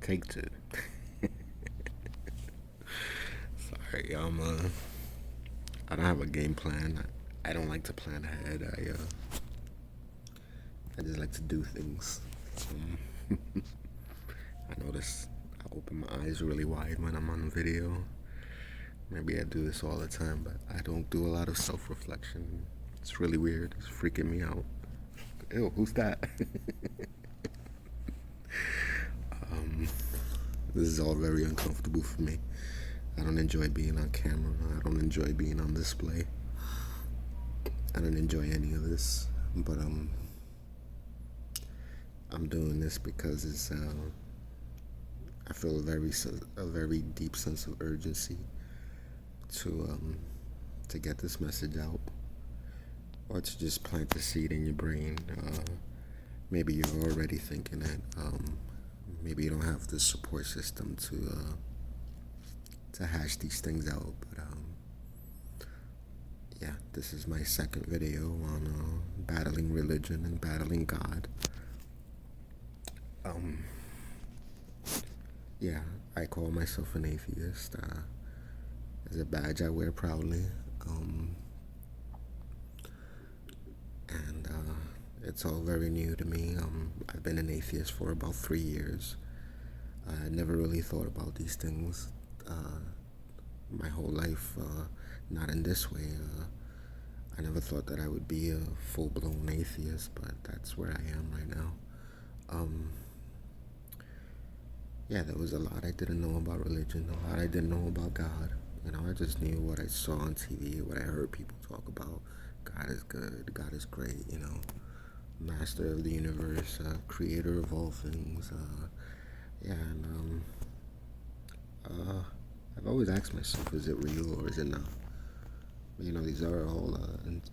Take two. Sorry, I don't have a game plan. I don't like to plan ahead. I just like to do things. I notice I open my eyes really wide when I'm on video. Maybe I do this all the time, but I don't do a lot of self-reflection. It's really weird. It's freaking me out. Ew, who's that? This is all very uncomfortable for me. I don't enjoy being on camera. I don't enjoy being on display. I don't enjoy any of this. But I'm doing this because I feel a very deep sense of urgency to get this message out, or to just plant the seed in your brain. Maybe you're already thinking it. Maybe you don't have the support system to hash these things out. But yeah, this is my second video on battling religion and battling God. Um, yeah, I call myself an atheist. It's a badge I wear proudly. And it's all very new to me. I've been an atheist for about 3 years. I never really thought about these things my whole life, not in this way. I never thought that I would be a full-blown atheist, but that's where I am right now. Yeah, there was a lot I didn't know about religion, a lot I didn't know about God. I just knew what I saw on TV, what I heard people talk about. God is good, God is great, master of the universe, creator of all things. Yeah, and I've always asked myself, is it real or is it not? These are all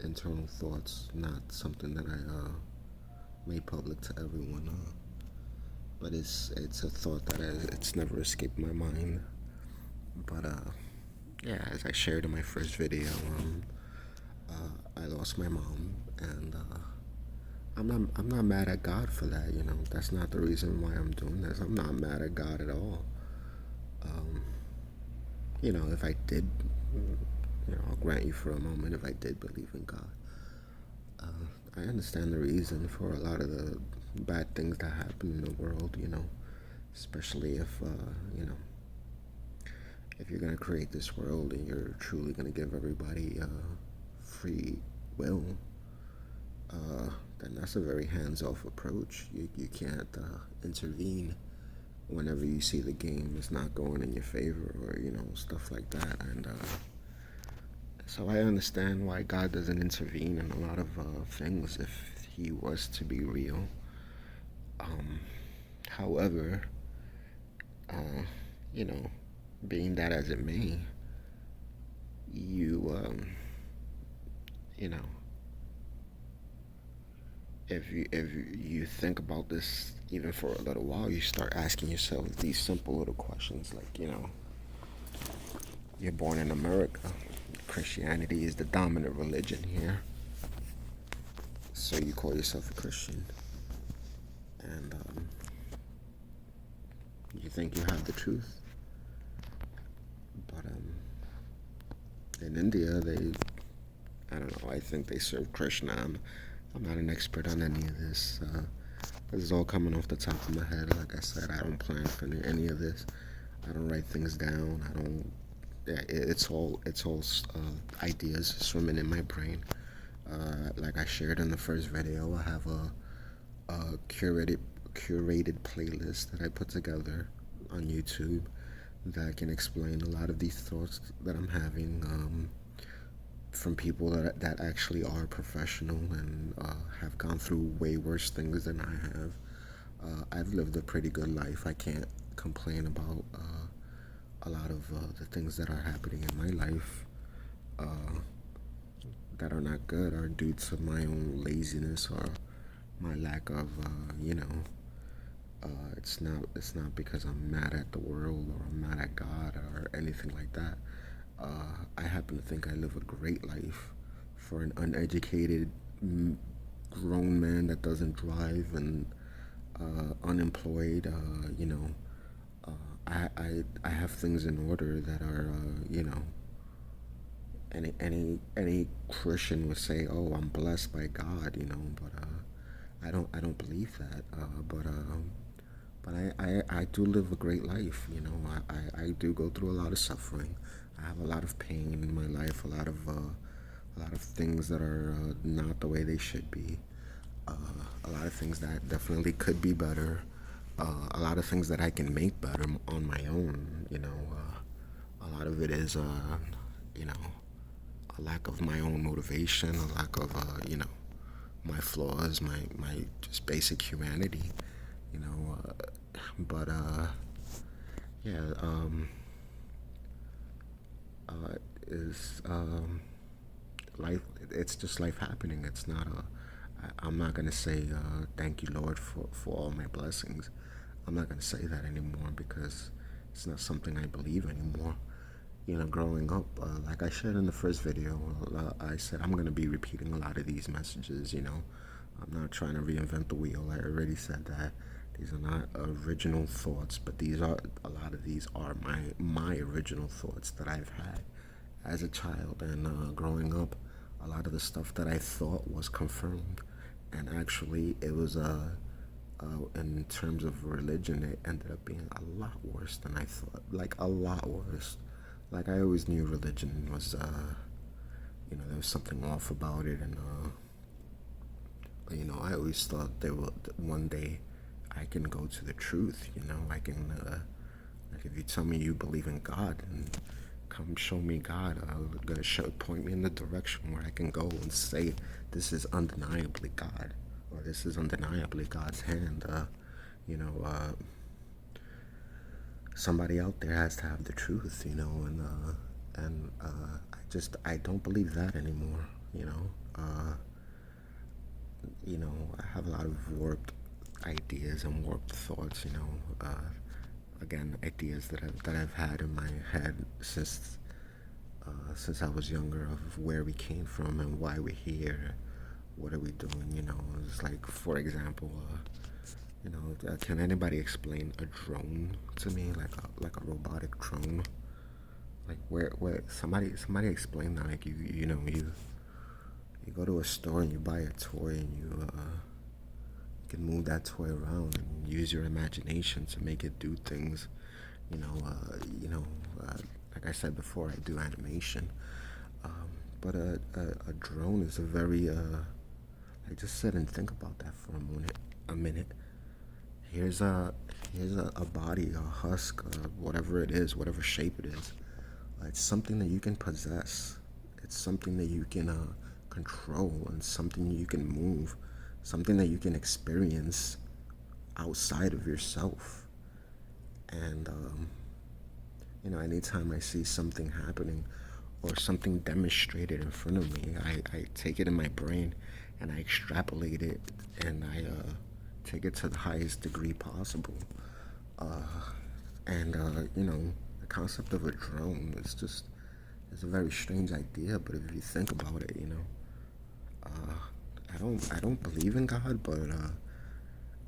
internal thoughts, not something that I made public to everyone. But it's a thought that it's never escaped my mind. But yeah, as I shared in my first video, I lost my mom, and I'm not mad at God for that. That's not the reason why I'm doing this. I'm not mad at God at all. If I did, I'll grant you for a moment, if I did believe in God, I understand the reason for a lot of the bad things that happen in the world. Especially if you're gonna create this world and you're truly gonna give everybody free will, then that's a very hands-off approach. You can't intervene whenever you see the game is not going in your favor, or stuff like that. And so I understand why God doesn't intervene in a lot of things if He was to be real. However, uh, you know, being that as it may, you you know, if you think about this even for a little while, you start asking yourself these simple little questions, like, you're born in America. Christianity is the dominant religion here, so you call yourself a Christian, and you think you have the truth. But in India, I don't know, I think they serve Krishna. I'm not an expert on any of this. This is all coming off the top of my head. Like I said, I don't plan for any of this. I don't write things down. I don't. Yeah, it's all ideas swimming in my brain. Like I shared in the first video, I have a curated playlist that I put together on YouTube that can explain a lot of these thoughts that I'm having, from people that actually are professional and have gone through way worse things than I have. I've lived a pretty good life. I can't complain about a lot of the things that are happening in my life that are not good are due to my own laziness or my lack of, it's not because I'm mad at the world or I'm mad at God or anything like that. I happen to think I live a great life for an uneducated grown man that doesn't drive and unemployed. I have things in order that are, any Christian would say, "Oh, I'm blessed by God," but I don't believe that. But I do live a great life. I do go through a lot of suffering. I have a lot of pain in my life. A lot of things that are not the way they should be. A lot of things that definitely could be better. A lot of things that I can make better on my own. A lot of it is, you know, a lack of my own motivation, a lack of, my flaws, my just basic humanity. You know, but yeah, is life. It's just life happening. It's not a. I'm not gonna say thank you, Lord, for all my blessings. I'm not gonna say that anymore because it's not something I believe anymore. Growing up, like I shared in the first video, I said I'm gonna be repeating a lot of these messages. I'm not trying to reinvent the wheel. I already said that. These are not original thoughts, but a lot of these are my original thoughts that I've had as a child and growing up. A lot of the stuff that I thought was confirmed, and actually it was in terms of religion, it ended up being a lot worse than I thought. Like a lot worse. Like I always knew religion was, there was something off about it, and I always thought there would one day I can go to the truth. I can, like if you tell me you believe in God, and come show me God, gonna point me in the direction where I can go and say this is undeniably God, or this is undeniably God's hand. You know, somebody out there has to have the truth, and I don't believe that anymore. I have a lot of warped ideas and warped thoughts. Again, ideas that I've had in my head since I was younger, of where we came from and why we're here. What are we doing? It's like, for example, can anybody explain a drone to me, like a robotic drone? Like where somebody explain that? Like you go to a store and you buy a toy, and you can move that toy around and use your imagination to make it do things. You know, like I said before, I do animation. But a drone is a very I just sit and think about that for a minute. Here's a body, a husk, whatever it is, whatever shape it is. It's something that you can possess. It's something that you can control, and something you can move, something that you can experience outside of yourself. And anytime I see something happening or something demonstrated in front of me, I take it in my brain and I extrapolate it, and I take it to the highest degree possible. And the concept of a drone is just it's a very strange idea. But if you think about it, I don't believe in God, but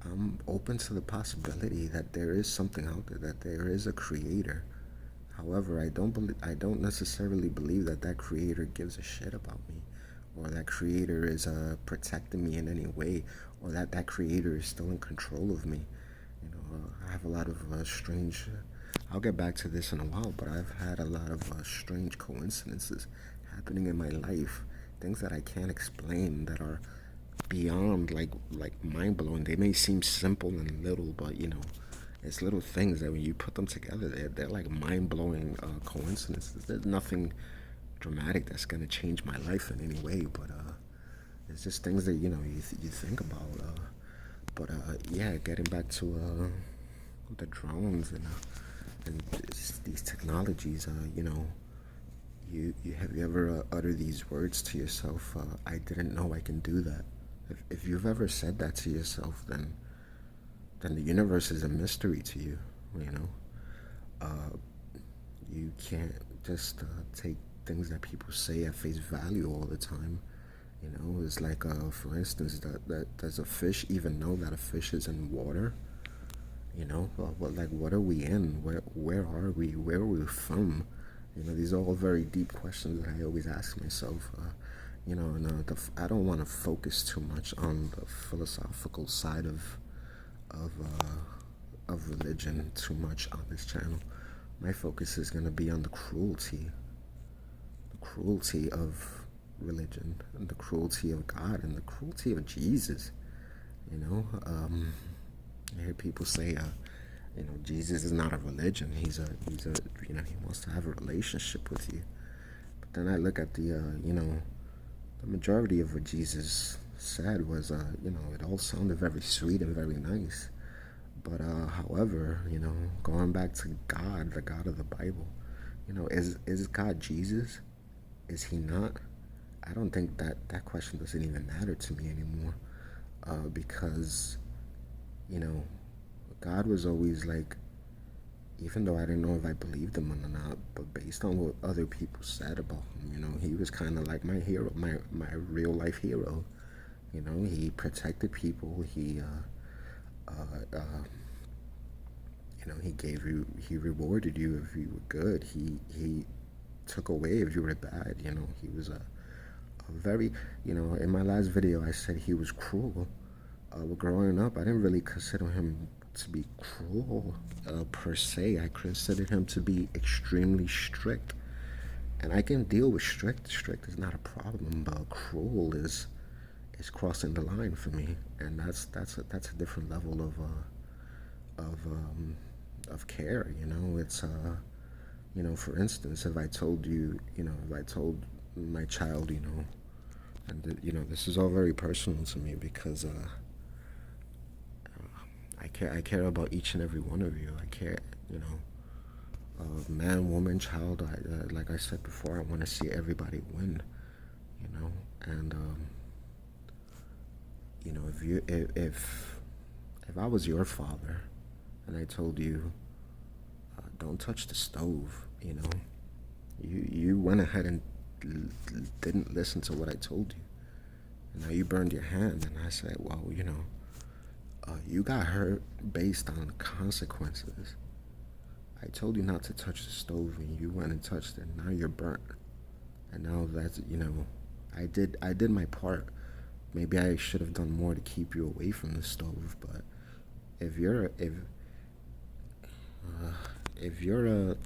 I'm open to the possibility that there is something out there, that there is a creator. However, I don't necessarily believe that that creator gives a shit about me, or that creator is protecting me in any way, or that that creator is still in control of me. I have a lot of strange. I'll get back to this in a while, but I've had a lot of strange coincidences happening in my life, things that I can't explain, that are beyond like mind blowing. They may seem simple and little, but it's little things that when you put them together, they're like mind blowing coincidences. There's nothing dramatic that's gonna change my life in any way, but it's just things that you think about. But yeah, getting back to the drones and these technologies, you have you ever uttered these words to yourself? I didn't know I can do that. If you've ever said that to yourself, then the universe is a mystery to you. You know, you can't just take things that people say at face value all the time. It's like, for instance, that does a fish even know that a fish is in water? Like, what are we in? Where are we? Where are we from? These are all very deep questions that I always ask myself. I don't want to focus too much on the philosophical side of religion too much on this channel. My focus is going to be on the cruelty of religion, and the cruelty of God, and the cruelty of Jesus. You know, I hear people say, Jesus is not a religion. He wants to have a relationship with you. But then I look at the majority of what Jesus said was, it all sounded very sweet and very nice. But however, going back to God, the God of the Bible, is God Jesus? Is he not? I don't think that question doesn't even matter to me anymore, because you know, God was always like, even though I didn't know if I believed him or not, but based on what other people said about him, he was kind of like my hero, my real life hero. He protected people. He rewarded you if you were good. He took away if you were bad. He was a very, in my last video I said he was cruel. But growing up, I didn't really consider him to be cruel per se. I considered him to be extremely strict, and I can deal with strict. Strict is not a problem, but cruel is crossing the line for me, and that's a different level of um, of care. It's for instance, if I told you, if I told my child, and this is all very personal to me because I care about each and every one of you. I care, man, woman, child. Like I said before, I want to see everybody win. And if I was your father, and I told you, don't touch the stove, you went ahead and didn't listen to what I told you, and now you burned your hand, and I said, well, you got hurt based on consequences. I told you not to touch the stove, and you went and touched it. Now you're burnt, and now that's I did my part. Maybe I should have done more to keep you away from the stove. But if you're a